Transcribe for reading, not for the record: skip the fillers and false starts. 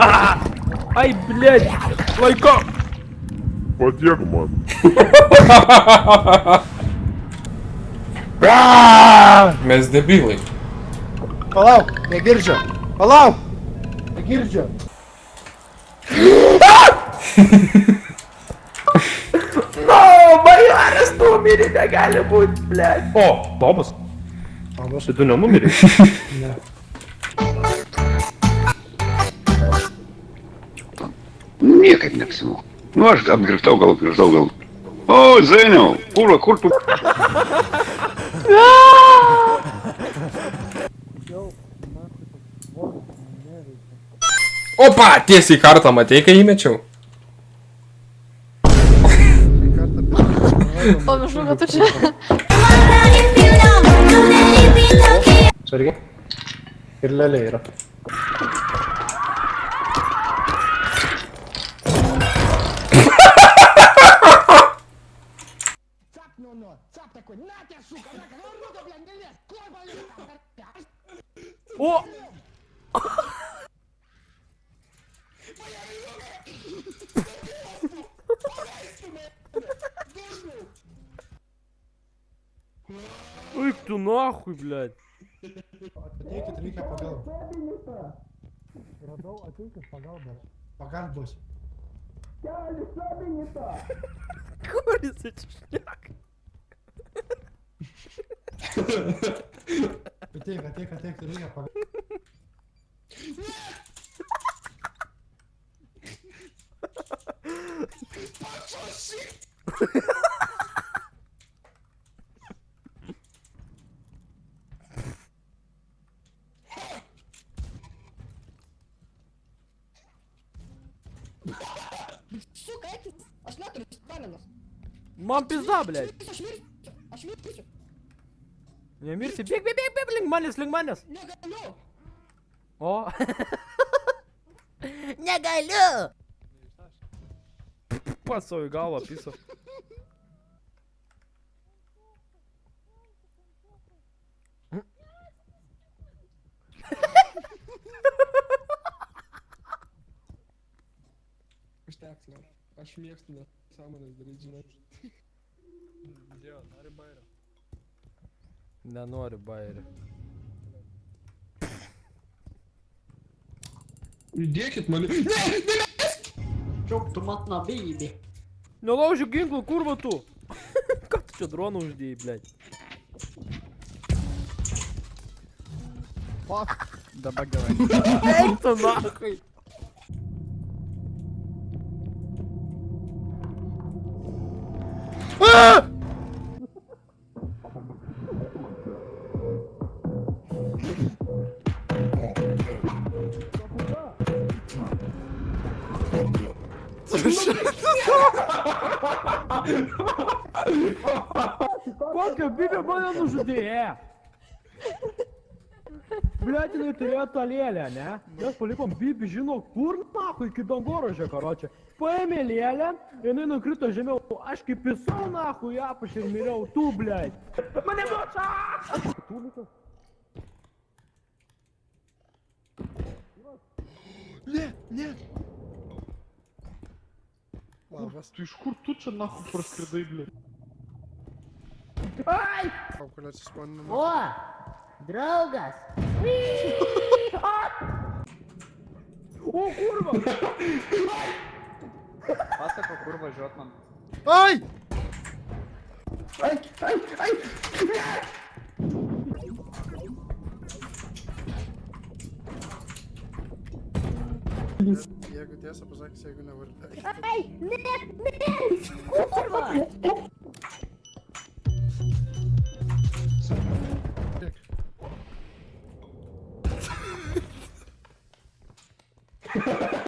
Ай, блядь! Лайко! Подъег, man. Mes debilai. Palauk, negirdžiu. Palauk! Negirdžiu. No, bajoras numirė, negali būt, blядь. O, Tomas. Tomas. Tai tu nenumirė? Ne. Niekaip neapsimoka. Nu, aš apgrįžtau gal. O, Zeniau, kur tu? Opa, tiesiai į kartą, matei, kai įmečiau? Panašu, kad tu čia. Sargi. Ir lėlė yra. O! Ой, tu nahui, blядь. Ateikit, reikia pagalbos. Radau, ateikit pagalbos. Pagalbos. Kur jisai čia šneka? Ateik, reikia pagalbos. Сука, aš neturiu stamina. Man pizda, blядь. Aš mirsiu. Nemirsi, bėg, link manęs. Negaliu. O. Negaliu. Pats savo į galvą piso. Užteks, man. Aš mėgstu nesąmonės daryti, žinai. Dėl, nori bairio. Nenori bairio. Įdėkit mane. Čiauk, tu mat na baby. Nelaužiu ginklų, kurva tu. Ką tu čia droną uždėjai, blядь? Dabar gerai. Eik tu nahui. Kokia bibė mane nužudė? Блядь, jinai turėjo tą lėlę, ne? Mes palikom bibį, žino kur, nahui, iki dangorožio, karočią. Paėmė lėlę, jinai nukrito žemiau, aš kaip pisau, nahui, apaš ir miriau, tu, blядь. Mane muša! Tu, likau? Ne. Labas, tu iš kur tu čia nahu praskridai, blė? Ai! Aukulė atsispaninama. O, draugas. O, kurva! Pasako, kur važiuot man. Ai! Jeigu tiesą pasakys, jeigu nevartai. Ai, ne, kurva.